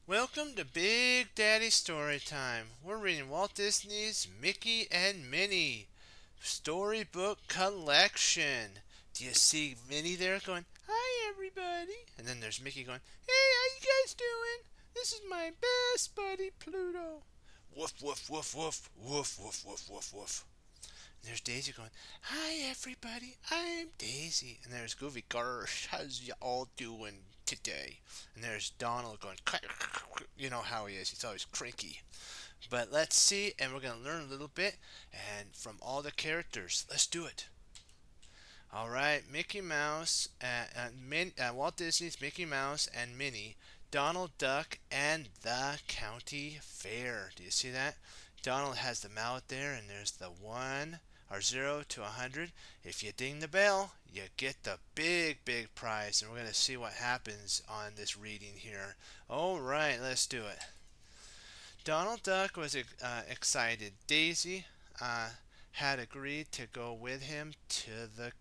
Welcome to Big Daddy Storytime. We're reading Walt Disney's Mickey and Minnie Storybook Collection. Do you see Minnie there going, "Hi, everybody"? And then there's Mickey going, "Hey, how you guys doing? This is my best buddy, Pluto." Woof, woof, woof, woof, woof, woof, woof, woof, woof. And there's Daisy going, "Hi, everybody. I'm Daisy." And there's Goofy, "Gosh, how's you all doing today?" And there's Donald going, you know how he is. He's always cranky. But let's see, and we're going to learn a little bit and from all the characters. Let's do it. All right, Mickey Mouse, Walt Disney's Mickey Mouse and Minnie, Donald Duck, and the County Fair. Do you see that? Donald has the mallet there, and there's the 1 or 0 to 100. If you ding the bell, you get the big prize, and we're going to see what happens on this reading here. All right, let's do it. Donald Duck was excited. Daisy had agreed to go with him to the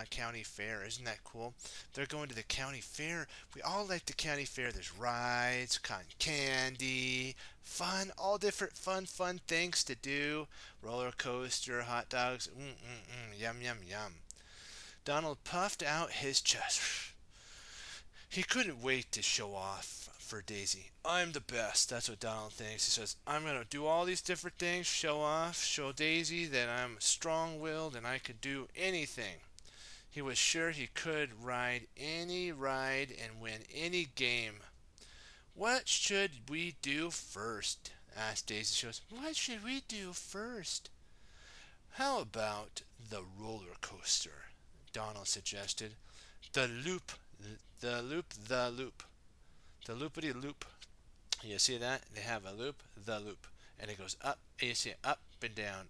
county fair. Isn't that cool? They're going to the county fair. We all like the county fair. There's rides, cotton candy, fun, all different fun things to do. Roller coaster, hot dogs, yum, yum, yum. Donald puffed out his chest. He couldn't wait to show off for Daisy. "I'm the best." That's what Donald thinks. He says, "I'm going to do all these different things, show off, show Daisy that I'm strong willed and I could do anything." He was sure he could ride any ride and win any game. "What should we do first?" asked Daisy. She goes, "What should we do first?" "How about the roller coaster?" Donald suggested. The loop, the loop, the loop. The loopity loop. You see that? They have a loop, the loop. And it goes up, and you see it up and down,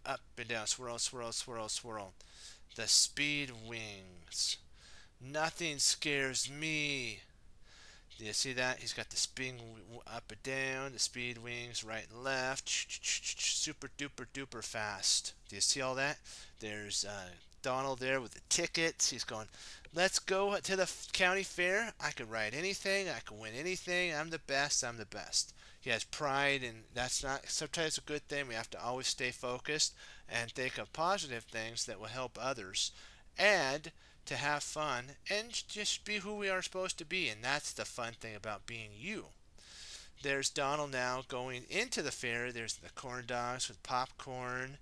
swirl, swirl, swirl, swirl. The speed wings. Nothing scares me. Do you see that? He's got the spin up and down, the speed wings right and left, super duper duper fast. Do you see all that? There's Donald there with the tickets. He's going, "Let's go to the county fair. I can ride anything. I can win anything. I'm the best. I'm the best." He has pride, and that's not sometimes a good thing. We have to always stay focused and think of positive things that will help others. And to have fun and just be who we are supposed to be. And that's the fun thing about being you. There's Donald now going into the fair. There's the corn dogs with popcorn.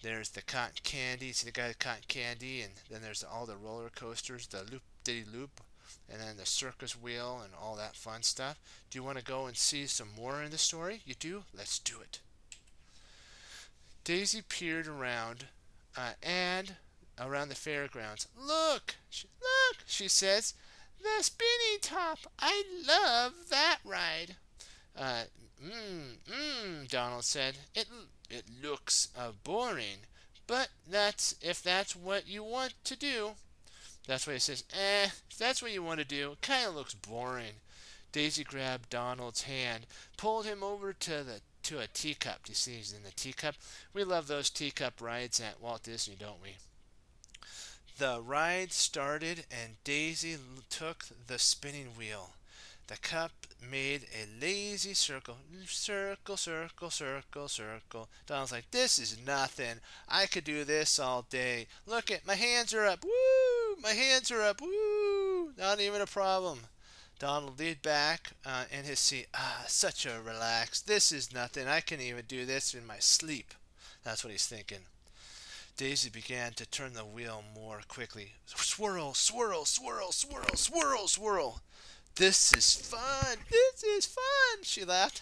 There's the cotton candy. See the guy with cotton candy. And then there's all the roller coasters, the loop diddy loop, and then the circus wheel and all that fun stuff. Do you want to go and see some more in the story? You do? Let's do it. Daisy peered around and around the fairgrounds. Look, she says. "The spinning top. I love that ride." Uh, Donald said. It looks boring, but that's if that's what you want to do." That's what he says. If that's what you want to do, it kind of looks boring. Daisy grabbed Donald's hand, pulled him over to a teacup. Do you see he's in the teacup? We love those teacup rides at Walt Disney, don't we? The ride started and Daisy took the spinning wheel. The cup made a lazy circle. Circle, circle, circle, circle. Donald's like, "This is nothing. I could do this all day. Look at my hands are up. Woo! My hands are up. Woo! Not even a problem." Donald leaned back in his seat. Such a relax. "This is nothing. I can even do this in my sleep." That's what he's thinking. Daisy began to turn the wheel more quickly. Swirl, swirl, swirl, swirl, swirl, swirl. "This is fun! This is fun!" she laughed.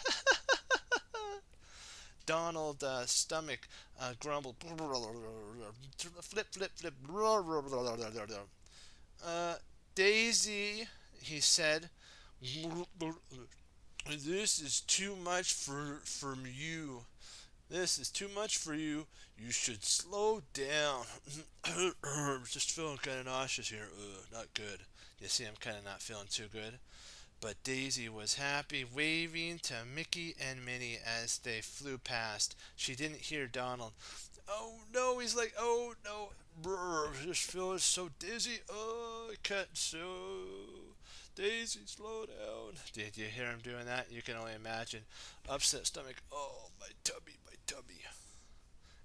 Donald's stomach grumbled. Flip, flip, flip. Uh, "Daisy," he said, "this is too much from you. This is too much for you. You should slow down." Just feeling kind of nauseous here. Not good. You see, I'm kind of not feeling too good. But Daisy was happy, waving to Mickey and Minnie as they flew past. She didn't hear Donald. "Oh no," he's like, "oh no. Brr, I just feel so dizzy. Oh, I can't so." Daisy, slow down. Did you hear him doing that? You can only imagine. Upset stomach. Oh, my tummy, my tummy.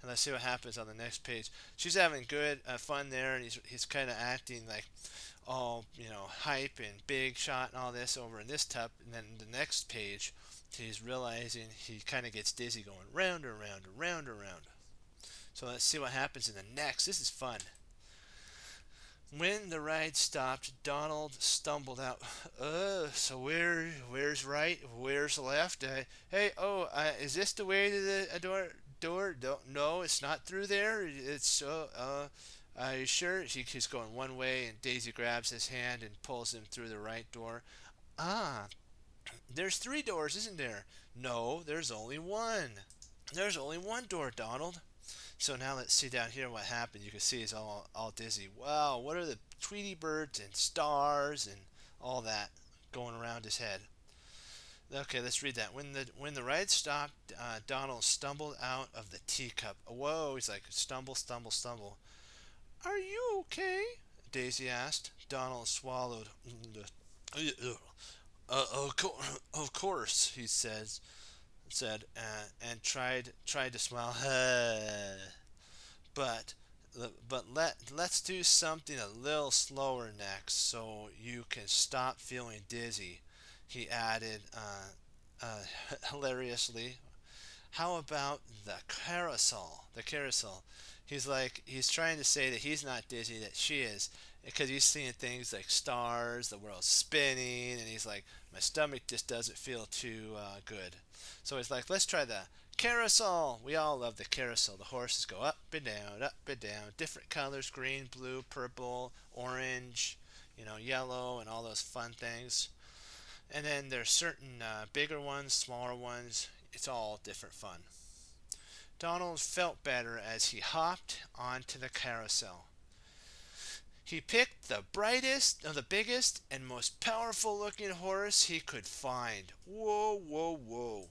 And let's see what happens on the next page. She's having good fun there, and he's kind of acting like all hype and big shot and all this over in this tub. And then the next page, he's realizing he kind of gets dizzy, going round and round and round and round. So let's see what happens in the next. This is fun. When the ride stopped, Donald stumbled out. So where's right? Where's left? Is this the way to the door? No, it's not through there. It's are you sure? He's going one way, and Daisy grabs his hand and pulls him through the right door. Ah, there's three doors, isn't there? No, there's only one. There's only one door, Donald. So now let's see down here what happened. You can see he's all dizzy. Wow, what are the Tweety birds and stars and all that going around his head? Okay, let's read that. When the ride stopped, Donald stumbled out of the teacup. Whoa, he's like stumble, stumble, stumble. Are you okay? Daisy asked. Donald swallowed. Of course, he said, and tried to smile. but let's do something a little slower next, so you can stop feeling dizzy. He added hilariously. How about the carousel? The carousel. He's trying to say that he's not dizzy, that she is, because he's seeing things like stars, the world's spinning, and he's like, my stomach just doesn't feel too good. So he's like, let's try the carousel. We all love the carousel. The horses go up and down, different colors: green, blue, purple, orange, yellow, and all those fun things. And then there's certain bigger ones, smaller ones. It's all different fun. Donald felt better as he hopped onto the carousel. He picked the brightest, the biggest, and most powerful looking horse he could find. Whoa, whoa, whoa.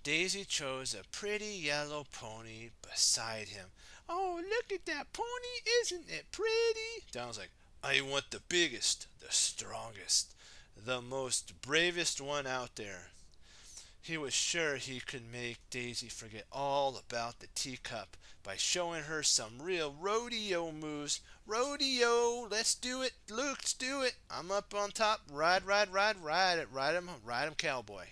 Daisy chose a pretty yellow pony beside him. Oh, look at that pony. Isn't it pretty? Donald's like, I want the biggest, the strongest, the most bravest one out there. He was sure he could make Daisy forget all about the teacup by showing her some real rodeo moves. Rodeo, let's do it. Let's do it. I'm up on top. Ride, ride, ride, ride it. Ride him, cowboy.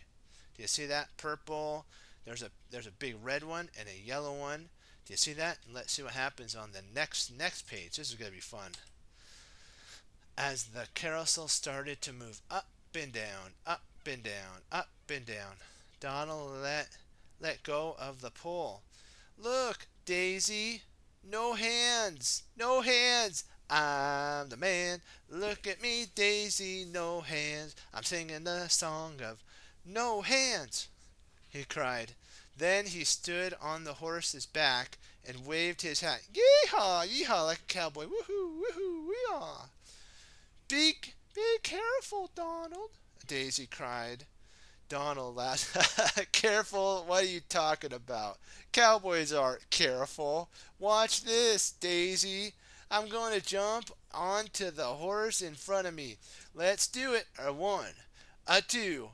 Do you see that? Purple. There's a big red one and a yellow one. Do you see that? And let's see what happens on the next page. This is going to be fun. As the carousel started to move up and down, up and down, up and down, Donald let go of the pole. Look, Daisy, no hands, no hands. I'm the man. Look at me, Daisy, no hands. I'm singing the song of no hands, he cried. Then he stood on the horse's back and waved his hat. Yeehaw, yeehaw, like a cowboy. Woohoo, woohoo, weehaw. Be careful, Donald, Daisy cried. Donald laughed. Careful? What are you talking about? Cowboys aren't careful. Watch this, Daisy. I'm going to jump onto the horse in front of me. Let's do it. A one, a two,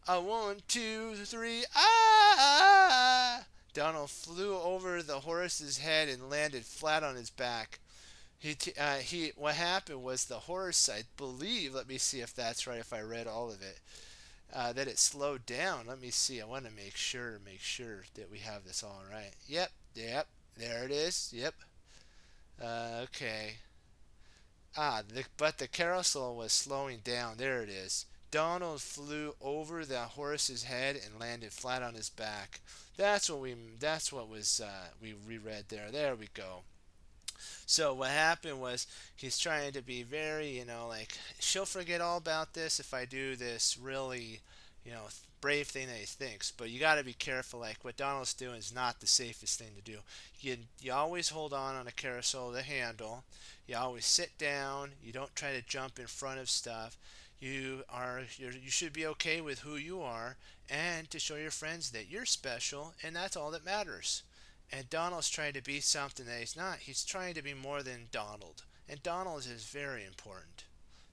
a one, two, three. Ah! Donald flew over the horse's head and landed flat on his back. What happened was the horse, I believe, let me see if that's right, if I read all of it, that it slowed down. Let me see. I want to make sure that we have this all right. Yep, there it is. Yep. Okay. But the carousel was slowing down. There it is. Donald flew over the horse's head and landed flat on his back. That's what we reread there. There we go. So what happened was he's trying to be very, like, she'll forget all about this if I do this really, brave thing that he thinks. But you got to be careful. Like what Donald's doing is not the safest thing to do. You always hold on a carousel, the handle. You always sit down. You don't try to jump in front of stuff. You should be okay with who you are, and to show your friends that you're special, and that's all that matters. And Donald's trying to be something that he's not. He's trying to be more than Donald. And Donald is very important.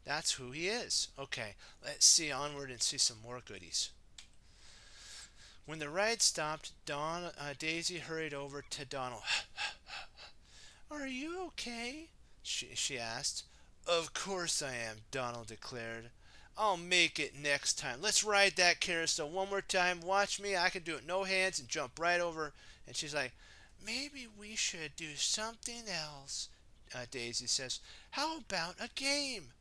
That's who he is. Okay, let's see onward and see some more goodies. When the ride stopped, Daisy hurried over to Donald. Are you okay? She asked. Of course I am, Donald declared. I'll make it next time. Let's ride that carousel one more time. Watch me. I can do it no hands and jump right over. And she's like, maybe we should do something else, Daisy says. How about a game?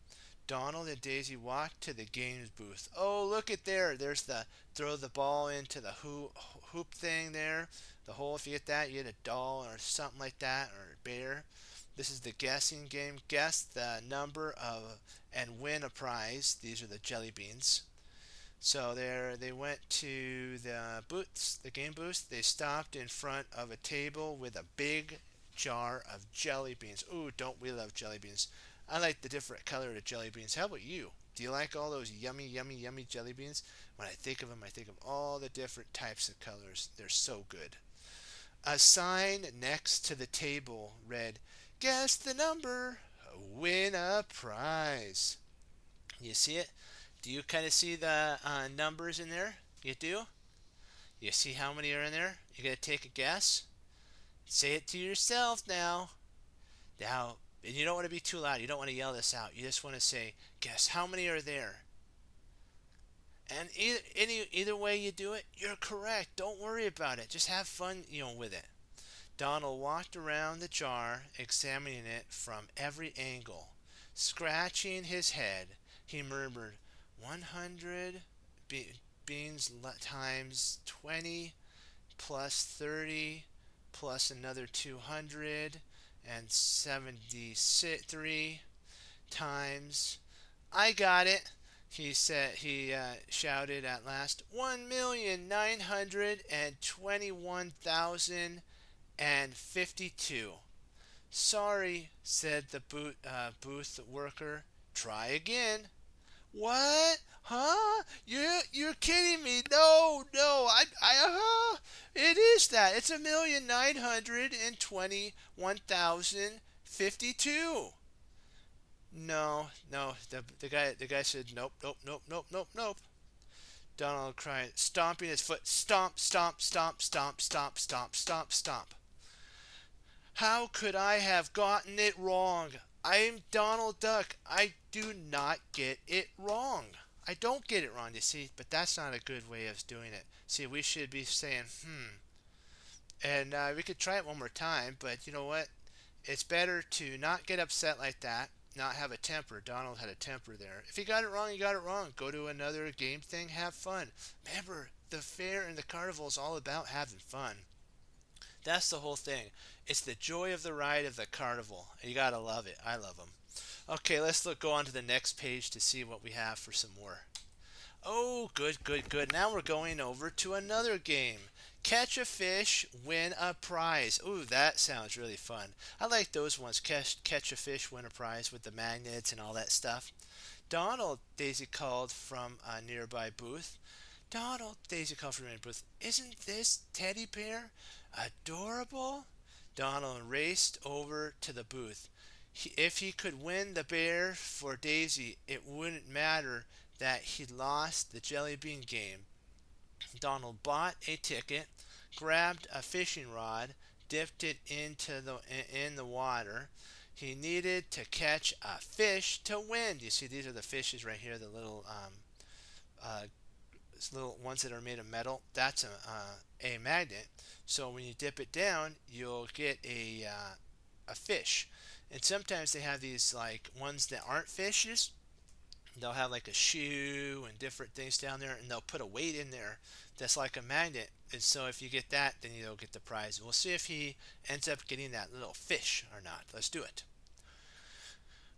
Donald and Daisy walked to the games booth. Oh, look at there. There's the throw the ball into the hoop thing there. The hole, if you get that, you get a doll or something like that, or a bear. This is the guessing game. Guess the number of and win a prize. These are the jelly beans. So there, they went to the booths, the game booths. They stopped in front of a table with a big jar of jelly beans. Ooh, don't we love jelly beans? I like the different color of jelly beans. How about you? Do you like all those yummy, yummy, yummy jelly beans? When I think of them, I think of all the different types of colors. They're so good. A sign next to the table read, Guess the number, win a prize. You see it? Do you kind of see the numbers in there? You do? You see how many are in there? You gotta take a guess? Say it to yourself now. Now, and you don't want to be too loud. You don't want to yell this out. You just want to say, guess how many are there? And either way you do it, you're correct. Don't worry about it. Just have fun, with it. Donald walked around the jar, examining it from every angle. Scratching his head, he murmured, 100 beans times 20 plus 30 plus another 273 times. I got it, he said. He shouted at last. 1,921,052. Sorry, said the booth worker. Try again. What? Huh? You're kidding me? No, it is that. It's 1,921,052. No, the guy said nope, nope, nope, nope, nope, nope. Donald cried, stomping his foot. Stomp, stomp, stomp, stomp, stomp, stomp, stomp, stomp. How could I have gotten it wrong? I'm Donald Duck. I do not get it wrong. I don't get it wrong, you see, but that's not a good way of doing it. See, we should be saying, And we could try it one more time, but you know what? It's better to not get upset like that, not have a temper. Donald had a temper there. If you got it wrong, you got it wrong. Go to another game thing, have fun. Remember, the fair and the carnival is all about having fun. That's the whole thing. It's the joy of the ride of the carnival. You gotta love it. I love them. Okay, let's go on to the next page to see what we have for some more. Oh, good, good, good. Now we're going over to another game. Catch a fish, win a prize. Ooh, that sounds really fun. I like those ones. Catch a fish, win a prize with the magnets and all that stuff. Donald, Daisy called from a nearby booth. Donald, Daisy called from a booth. Isn't this teddy bear adorable? Donald raced over to the booth. If he could win the bear for Daisy, it wouldn't matter that he lost the jelly bean game. Donald bought a ticket, grabbed a fishing rod, dipped it in the water. He needed to catch a fish to win. You see, these are the fishes right here, the little ones that are made of metal. That's a magnet. So when you dip it down, you'll get a fish. And sometimes they have these like ones that aren't fishes. They'll have like a shoe and different things down there, and they'll put a weight in there that's like a magnet. And so if you get that, then you'll get the prize. We'll see if he ends up getting that little fish or not. Let's do it.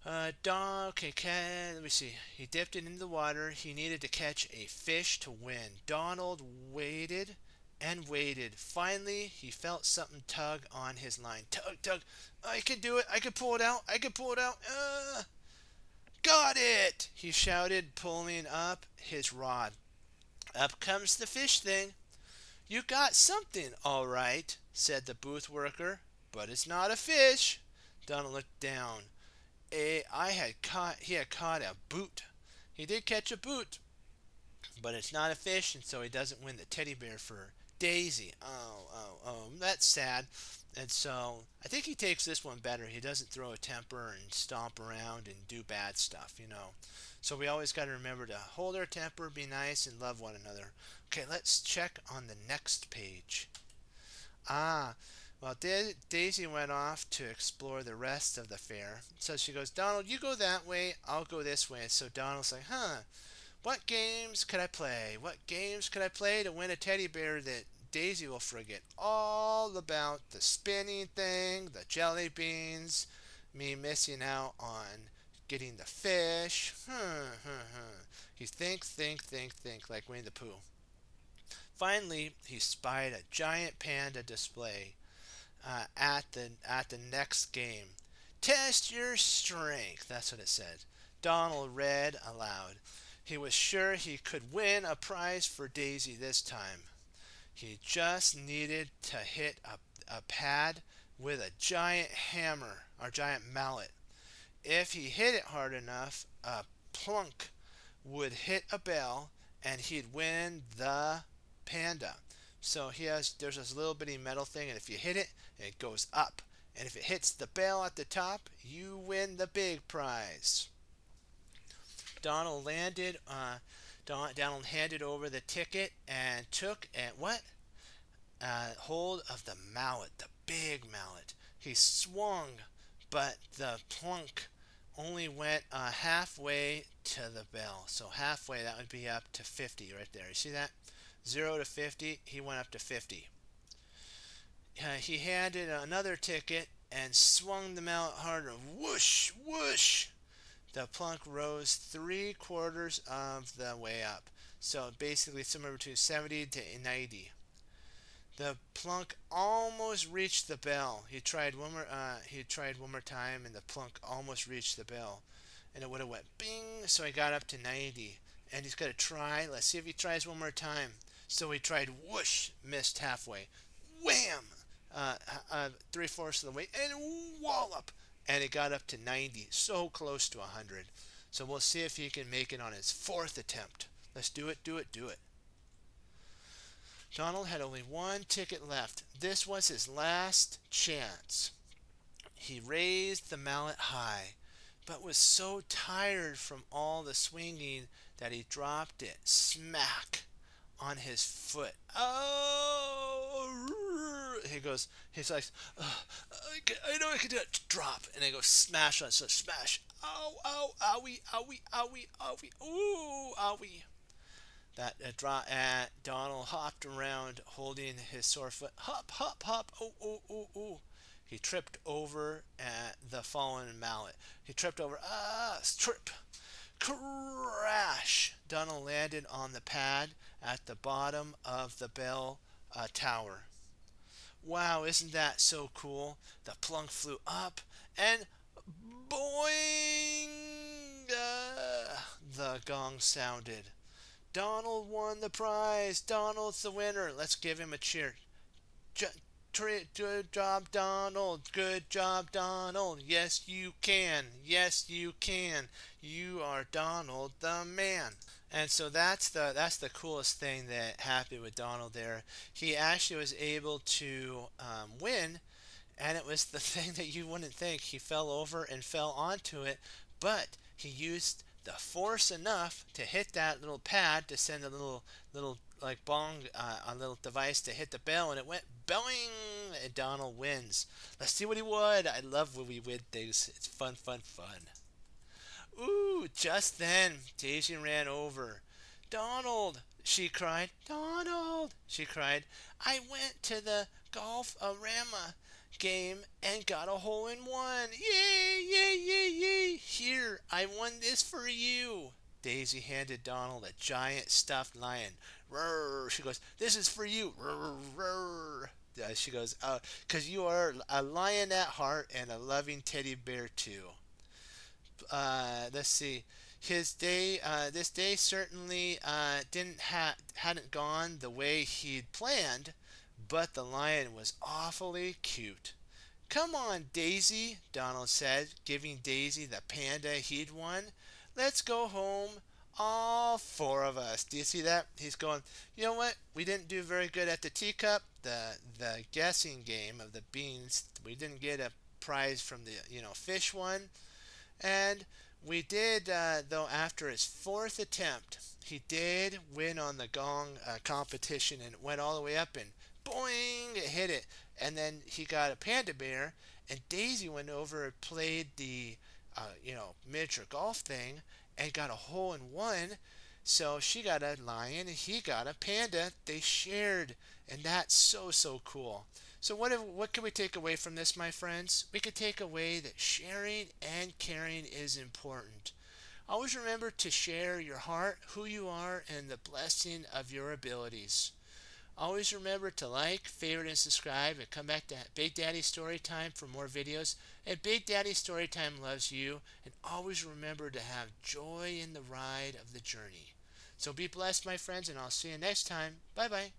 Let me see. He dipped it into the water. He needed to catch a fish to win. Donald waited and waited. Finally, he felt something tug on his line. Tug, tug. I can do it. I can pull it out. I can pull it out. Got it! He shouted, pulling up his rod. Up comes the fish thing. You got something, all right, said the booth worker, but it's not a fish. Donald looked down. he had caught a boot. He did catch a boot, but it's not a fish, and so he doesn't win the teddy bear for Daisy. Oh, that's sad. And so I think he takes this one better. He doesn't throw a temper and stomp around and do bad stuff. So we always got to remember to hold our temper, be nice, and love one another. Okay, let's check on the next page. Ah, well, Daisy went off to explore the rest of the fair. So she goes, Donald, you go that way, I'll go this way. So Donald's like, what games could I play? What games could I play to win a teddy bear that Daisy will forget all about the spinning thing, the jelly beans, me missing out on getting the fish. He think, like Winnie the Pooh. Finally, he spied a giant panda display at the next game. Test your strength. That's what it said. Donald read aloud. He was sure he could win a prize for Daisy this time. He just needed to hit a pad with a giant hammer or giant mallet. If he hit it hard enough, a plunk would hit a bell and he'd win the panda. So there's this little bitty metal thing, and if you hit it, it goes up. And if it hits the bell at the top, you win the big prize. Donald landed. Donald handed over the ticket and took hold of the mallet, the big mallet. He swung, but the plunk only went halfway to the bell. So halfway, that would be up to 50 right there. You see that? 0 to 50, he went up to 50. He handed another ticket and swung the mallet harder. Whoosh, whoosh. The plunk rose 3/4 of the way up. So basically somewhere between 70 to 90. The plunk almost reached the bell. He tried one more time, and the plunk almost reached the bell. And it would have went bing, so he got up to 90. And he's got to try. Let's see if he tries one more time. So he tried whoosh, missed halfway. Wham! 3/4 of the way, and wallop! And it got up to 90, so close to 100. So we'll see if he can make it on his 4th attempt. Let's do it. Donald had only one ticket left. This was his last chance. He raised the mallet high, but was so tired from all the swinging that he dropped it smack on his foot. Oh! He's like, I know I can do it. Drop. And then go smash on it. So smash. Ow, ow, owie, owie, owie, owie. Ooh, owie. That Donald hopped around holding his sore foot. Hop, hop, hop. Oh, oh, oh, oh. He tripped over the fallen mallet. He tripped over. Trip. Crash! Donald landed on the pad at the bottom of the bell tower. Wow, isn't that so cool? The plunk flew up and boing! The gong sounded. Donald won the prize. Donald's the winner. Let's give him a cheer. Good job, Donald. Good job, Donald. Yes, you can. Yes, you can. You are Donald the man. And so that's the coolest thing that happened with Donald there. He actually was able to win, and it was the thing that you wouldn't think. He fell over and fell onto it, but he used the force enough to hit that little pad to send a little like bong, a little device to hit the bell, and it went boing, and Donald wins. Let's see what he would. I love when we win things. It's fun, fun, fun. Ooh, just then, Daisy ran over. Donald, she cried. Donald, she cried. I went to the golf-a-rama game and got a hole in one. Yay, yay, yay, yay. Here, I won this for you. Daisy handed Donald a giant stuffed lion. Roar, she goes, this is for you. Roar, roar. She goes, 'cause you are a lion at heart and a loving teddy bear too. Let's see. This day certainly hadn't gone the way he'd planned, but the lion was awfully cute. Come on, Daisy, Donald said, giving Daisy the panda he'd won. Let's go home, all four of us. Do you see that? He's going, you know what? We didn't do very good at the teacup, the guessing game of the beans. We didn't get a prize from the fish one. And we did, though, after his fourth attempt, he did win on the gong competition and it went all the way up and boing, it hit it. And then he got a panda bear, and Daisy went over and played the, miniature golf thing and got a hole in one. So she got a lion and he got a panda. They shared, and that's so, so cool. So what can we take away from this, my friends? We could take away that sharing and caring is important. Always remember to share your heart, who you are, and the blessing of your abilities. Always remember to like, favorite, and subscribe, and come back to Big Daddy Storytime for more videos. And Big Daddy Storytime loves you. And always remember to have joy in the ride of the journey. So be blessed, my friends, and I'll see you next time. Bye bye.